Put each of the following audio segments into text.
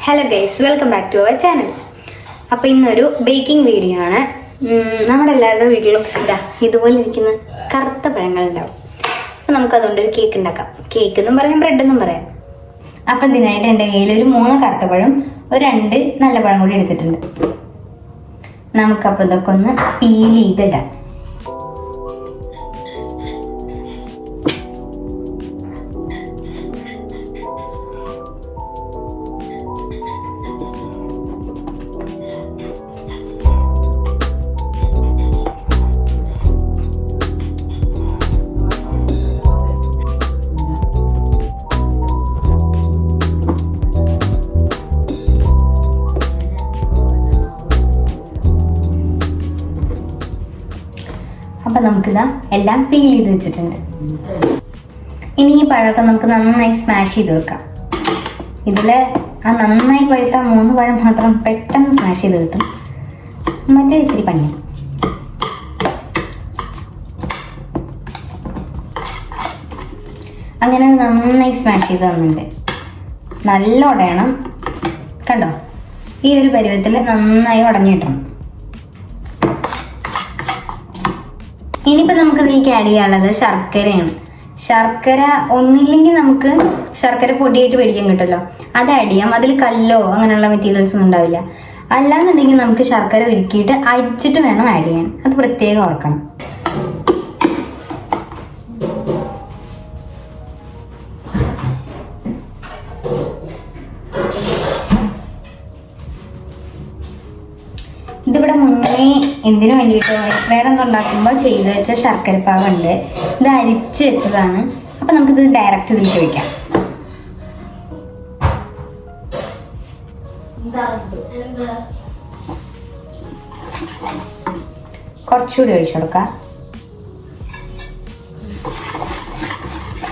Hello guys, welcome back to our channel. അപ്പോൾ ഇന്നൊരു baking video ആണ്. നമ്മുടെ എല്ലാവരുടെ വീട്ടിലും ഇതുപോലെ ഇരിക്കുന്ന കറുത്ത പഴങ്ങളുണ്ടാവും. അപ്പോൾ നമുക്കതുകൊണ്ടൊരു കേക്ക് ഉണ്ടാക്കാം. കേക്ക് എന്നും പറയാം, ബ്രെഡ് എന്നും പറയാം. അപ്പം ഇതിനായിട്ട് എൻ്റെ കയ്യിൽ ഒരു 3 കറുത്ത പഴം, ഒരു 2 നല്ല പഴം കൂടി എടുത്തിട്ടുണ്ട്. നമുക്കപ്പോൾ ഇതൊക്കെ ഒന്ന് പീൽ ചെയ്തിടാം. അപ്പം നമുക്കിതാ എല്ലാം പീൽ ചെയ്ത് വെച്ചിട്ടുണ്ട്. ഇനി ഈ പഴമൊക്കെ നമുക്ക് നന്നായി സ്മാഷ് ചെയ്ത് വെക്കാം. ഇതിൽ ആ നന്നായി പഴുത്ത 3 പഴം മാത്രം പെട്ടെന്ന് സ്മാഷ് ചെയ്ത് കിട്ടും. മറ്റേ ഇത്തിരി പണിയാണ്. അങ്ങനെ നന്നായി സ്മാഷ് ചെയ്ത് തന്നിട്ടുണ്ട്. നല്ല ഉടയണം. കണ്ടോ, ഈ ഒരു പരുവത്തിൽ നന്നായി ഉടഞ്ഞു കിട്ടണം. ഇനിയിപ്പോൾ നമുക്ക് ഇതിലേക്ക് ആഡ് ചെയ്യാനുള്ളത് ശർക്കരയാണ്. ശർക്കര ഒന്നില്ലെങ്കിൽ നമുക്ക് ശർക്കര പൊടിയായിട്ട് മേടിക്കാൻ കിട്ടുമല്ലോ, അത് ആഡ് ചെയ്യാം. അതിൽ കല്ലോ അങ്ങനെയുള്ള മെറ്റീരിയൽസ് ഒന്നും ഉണ്ടാവില്ല. അല്ലാന്നുണ്ടെങ്കിൽ നമുക്ക് ശർക്കര ഉരുക്കിയിട്ട് അരിച്ചിട്ട് വേണം ആഡ് ചെയ്യാൻ. അത് പ്രത്യേകം ഓർക്കണം. ഇതിവിടെ മുന്നേ എന്തിനു വേണ്ടിയിട്ട് വേറെ എന്തുണ്ടാക്കുമ്പോൾ ചെയ്ത് വെച്ച ശർക്കരപ്പാവുണ്ട്. ഇത് അരിച്ച് വെച്ചതാണ്. അപ്പം നമുക്കിത് ഡയറക്റ്റ് ഇതിലേക്ക് വയ്ക്കാം. കുറച്ചുകൂടി ഒഴിച്ചു കൊടുക്കാം.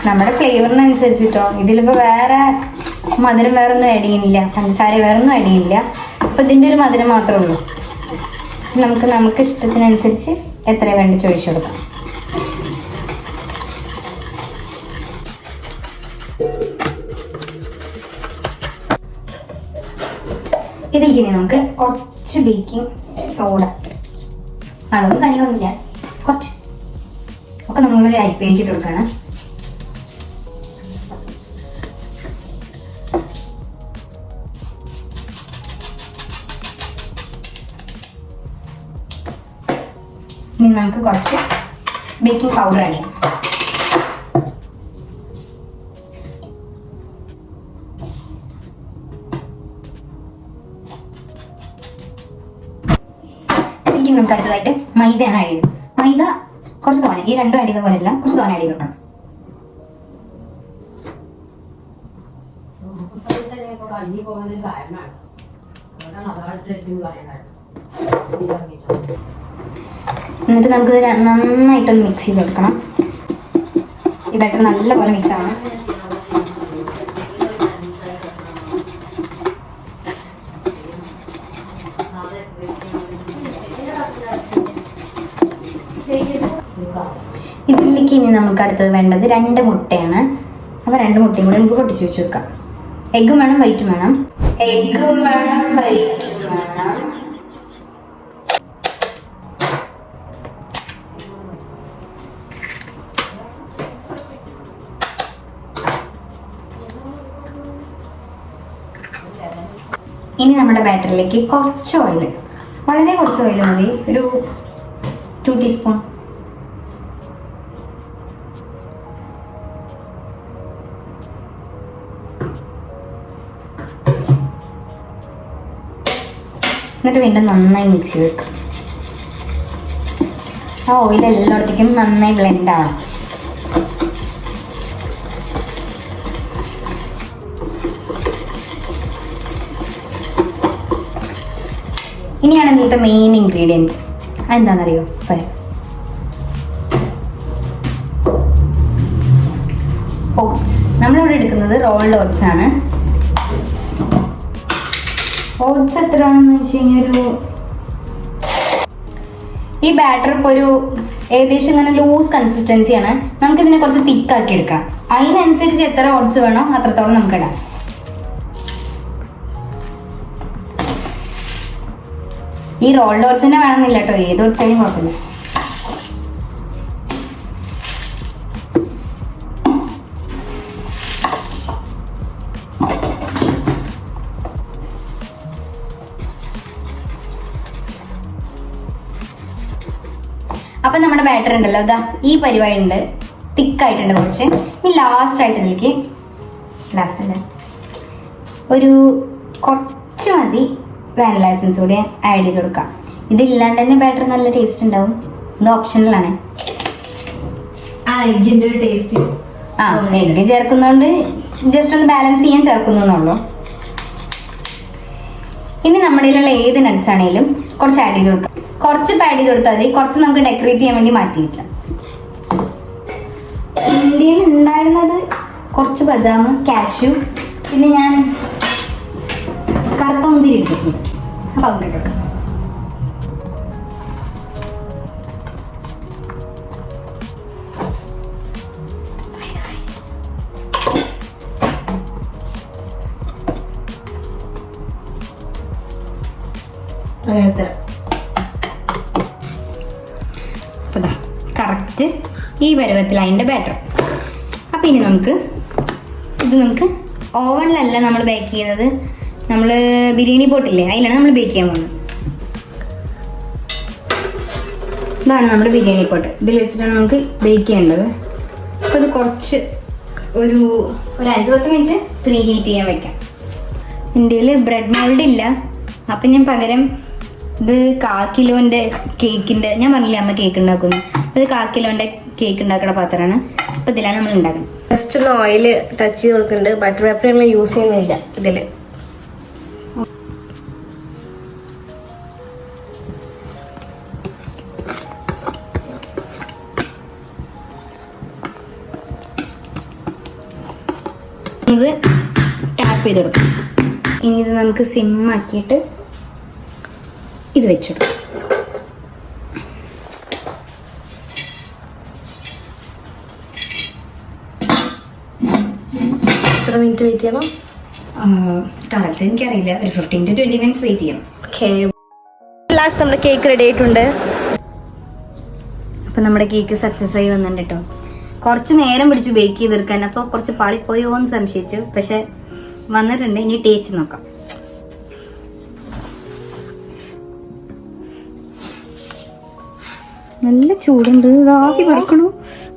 നമ്മുടെ ഫ്ലേവറിനനുസരിച്ചിട്ടോ. ഇതിലിപ്പോൾ വേറെ മധുരം വേറെ ഒന്നും ആഡ് ചെയ്യുന്നില്ല, പഞ്ചസാര വേറെ ഒന്നും ആഡ് ചെയ്യുന്നില്ല. അപ്പം ഇതിൻ്റെ ഒരു മധുരം മാത്രമേ ഉള്ളൂ. നമുക്ക് ഇഷ്ടത്തിനനുസരിച്ച് എത്ര വേണ്ടി ചോദിച്ചു കൊടുക്കാം. ഇതിലേക്ക് ഇനി നമുക്ക് കുറച്ച് ബേക്കിംഗ് സോഡ, അളവും കാര്യങ്ങളൊന്നുമില്ല, കുറച്ച് ഒക്കെ നമ്മളൊരു അരിപ്പേച്ചിട്ട് കൊടുക്കണം. ഇനി നമുക്ക് കുറച്ച് ബേക്കിംഗ് പൗഡർ ആഡ് ചെയ്യാം. ഇതിലേക്ക് നമുക്ക് അടുത്തതായിട്ട് മൈദയാണ് ആഡ് ചെയ്യുന്നത്. മൈദ കുറച്ച് തോനെ, ഈ രണ്ടും ആഡ് ചെയ്ത പോലെയല്ല, കുറച്ച് തോനെ ആഡ് ചെയ്ത് കൊടുക്കണം. എന്നിട്ട് നമുക്കിത് നന്നായിട്ടൊന്ന് മിക്സ് ചെയ്ത് കൊടുക്കണം. ഈ ബാറ്റർ നല്ലപോലെ മിക്സ് ആവണം. ഇതിലേക്ക് ഇനി നമുക്ക് അടുത്തത് വേണ്ടത് 2 മുട്ടയാണ്. അപ്പോൾ 2 മുട്ടയും കൂടി നമുക്ക് പൊട്ടിച്ച് വെച്ച് വെക്കാം. എഗ്ഗും വേണം, വൈറ്റും വേണം. എഗ്ഗും വേണം, വൈറ്റും വേണം. ഇനി നമ്മുടെ ബാറ്ററിലേക്ക് കുറച്ച് ഓയിൽ, വളരെ കുറച്ച് ഓയിൽ മതി, ഒരു 2 ടീസ്പൂൺ. എന്നിട്ട് വീണ്ടും നന്നായി മിക്സ് ചെയ്ത് വെക്കാം. ആ ഓയിൽ എല്ലായിടത്തേക്കും നന്നായി ബ്ലെൻഡ് ആവണം. ഇനിയാണ് ഇതിലത്തെ മെയിൻ ഇൻഗ്രീഡിയൻറ്റ്. അതെന്താണെന്നറിയോ? പറയാം. ഓട്സ്. നമ്മളിവിടെ എടുക്കുന്നത് റോൾഡ് ഓട്സ് ആണ്. ഓട്സ് എത്രയാണെന്ന് വെച്ച് കഴിഞ്ഞാൽ ഈ ബാറ്റർ ഇപ്പോൾ ഒരു ഏകദേശം ഇങ്ങനെ ലൂസ് കൺസിസ്റ്റൻസിയാണ്. നമുക്കിതിനെ കുറച്ച് തിക്കാക്കി എടുക്കാം. അതിനനുസരിച്ച് എത്ര ഓട്സ് വേണോ അത്രത്തോളം നമുക്ക് ഇടാം. ഈ റോൾഡ് ഓട്സ് തന്നെ വേണമെന്നില്ല കേട്ടോ, ഏത് ഓട്സായാലും കുഴപ്പമില്ല. അപ്പം നമ്മുടെ ബാറ്റർ ഉണ്ടല്ലോ, ഇതാ ഈ പരിപാടി ഉണ്ട്, തിക്കായിട്ടുണ്ട് കുറച്ച്. ഇനി ലാസ്റ്റ് അല്ലേ ഒരു കുറച്ച് മതി വാനില എസൻസ് കൂടി ആഡ് ചെയ്ത് കൊടുക്കാം. ഇതില്ലാണ്ട് തന്നെ ബാറ്റർ നല്ല ടേസ്റ്റ് ഉണ്ടാവും. ഇത് ഓപ്ഷണലാണ്. എഗ്ഗ് ചേർക്കുന്നതുകൊണ്ട് ജസ്റ്റ് ഒന്ന് ബാലൻസ് ചെയ്യാൻ ചേർക്കുന്നുള്ളൂ. ഇനി നമ്മുടെ കയ്യിലുള്ള ഏത് നട്ട്സ് ആണെങ്കിലും കുറച്ച് ആഡ് ചെയ്ത് കൊടുക്കാം. കുറച്ച് ആഡ് ചെയ്ത് കൊടുത്താൽ മതി, കുറച്ച് നമുക്ക് ഡെക്കറേറ്റ് ചെയ്യാൻ വേണ്ടി മാറ്റിയിരിക്കാം. ഇന്ത്യയിൽ ഉണ്ടായിരുന്നത് കുറച്ച് ബദാം, കാഷ്യൂ, പിന്നെ ഞാൻ കറുത്ത മുന്തിരി എടുത്തിട്ടുണ്ട്. അപ്പം അത് ഇട്ടെടുക്കാം. അപ്പോൾ കറക്റ്റ് ഈ പരുവത്തിൽ അതിൻ്റെ ബാറ്റർ. അപ്പം ഇനി നമുക്ക് ഓവനിലല്ല നമ്മൾ ബേക്ക് ചെയ്യുന്നത്, നമ്മൾ ബിരിയാണി പോട്ടില്ലേ അതിലാണ് നമ്മൾ ബേക്ക് ചെയ്യാൻ പോകുന്നത്. ഇതാണ് നമ്മുടെ ബിരിയാണി പോട്ട്. ഇതിൽ വെച്ചിട്ടാണ് നമുക്ക് ബേക്ക് ചെയ്യേണ്ടത്. അപ്പോൾ ഇത് കുറച്ച് ഒരു 5-10 മിനിറ്റ് പ്രീ ഹീറ്റ് ചെയ്യാൻ വെക്കാം. എൻ്റെ കയ്യിൽ ബ്രെഡ് മോൾഡ് ഇല്ല, അപ്പം ഞാൻ പകരം ഇത് 1/4 കിലോൻ്റെ കേക്കിൻ്റെ, ഞാൻ പറഞ്ഞില്ലേ അമ്മ കേക്ക് ഉണ്ടാക്കുന്നു, ഇത് 1/4 കിലോൻ്റെ കേക്ക് ഉണ്ടാക്കുന്ന പാത്രമാണ്. അപ്പം ഇതിലാണ് നമ്മൾ ഉണ്ടാക്കുന്നത്. ജസ്റ്റ് ഒന്ന് ഓയിൽ ടച്ച് ചെയ്ത് കൊടുക്കുന്നുണ്ട്. ബട്ടർ പേപ്പർ നമ്മൾ യൂസ് ചെയ്യുന്നില്ല ഇതിൽ. ഇത് ടാപ്പ് ചെയ്ത് കൊടുക്കാം. ഇനി ഇത് നമുക്ക് സിമ്മാക്കിയിട്ട് ഇത് വെച്ചിടും. എത്ര മിനിറ്റ് വെയിറ്റ് ചെയ്യണം? കറക്റ്റ് എനിക്കറിയില്ല, ഒരു 15 to 20 minutes വെയിറ്റ് ചെയ്യണം. ഓക്കെ, ലാസ്റ്റ് നമ്മുടെ കേക്ക് റെഡി ആയിട്ടുണ്ട്. അപ്പം നമ്മുടെ കേക്ക് സക്സസ് ആയി വന്നിട്ടുണ്ട് കേട്ടോ. കുറച്ച് നേരം പിടിച്ചു ബേക്ക് ചെയ്തെടുക്കാൻ, അപ്പോൾ കുറച്ച് പാളിപ്പോയോ എന്ന് സംശയിച്ചു, പക്ഷെ വന്നിട്ടുണ്ട്. ഇനി ടേസ്റ്റ് നോക്കാം. നല്ല ചൂടുണ്ട്, ആദ്യം പറക്കണു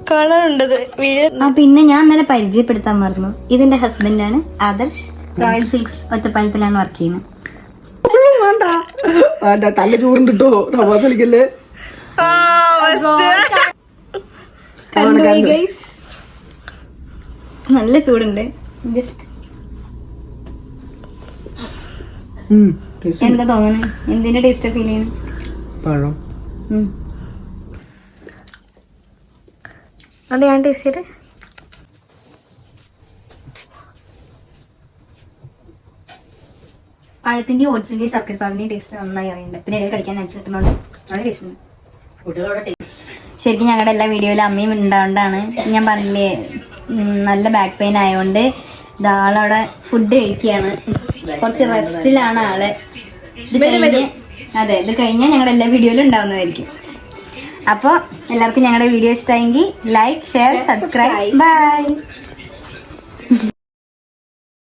കാണാനുണ്ടത്. പിന്നെ ഞാൻ ഇന്നലെ പരിചയപ്പെടുത്താൻ മറന്നു, ഇതിന്റെ ഹസ്ബൻഡാണ് ആദർശ്. റോയൽ സിൽക്സ് ഒറ്റപ്പാലത്തിലാണ് വർക്ക് ചെയ്യുന്നത്. തല്ല ചൂടുണ്ട് കേട്ടോ, തമാശ കളിക്കല്ലേ. നല്ല ചൂടുണ്ട്. ജസ്റ്റ് എന്താ തോന്നുന്നു, എന്തിന്റെ ടേസ്റ്റ് ഫീൽ ചെയ്യണം? പഴം. അത് ഞാൻ ടേസ്റ്റ് ചെയ്ത് പഴത്തിന്റെ ഓട്സിന്റെ ശർക്കരപ്പാവിന്റെയും ടേസ്റ്റ് നന്നായി അറിയുന്നുണ്ട്. പിന്നെ ഇടയിൽ കഴിക്കാൻ നനച്ചിട്ടുണ്ടോ നല്ല ടേസ്റ്റ് ഉണ്ട്. ശരിക്കും ഞങ്ങളുടെ എല്ലാ വീഡിയോയിലും അമ്മയും ഉണ്ടാകൊണ്ടാണ്. ഞാൻ പറഞ്ഞില്ലേ നല്ല ബാക്ക് പെയിൻ ആയതുകൊണ്ട് ആളവിടെ ഫുഡ് കഴിക്കുകയാണ്, കുറച്ച് റെസ്റ്റിലാണ് ആള്. ഇത് കഴിഞ്ഞാൽ ഞങ്ങളുടെ എല്ലാ വീഡിയോയിലും ഉണ്ടാവുന്നതായിരിക്കും. അപ്പോൾ എല്ലാവർക്കും ഞങ്ങളുടെ വീഡിയോ ഇഷ്ടമായെങ്കിൽ ലൈക്ക്, ഷെയർ, സബ്സ്ക്രൈബ്. ബൈ.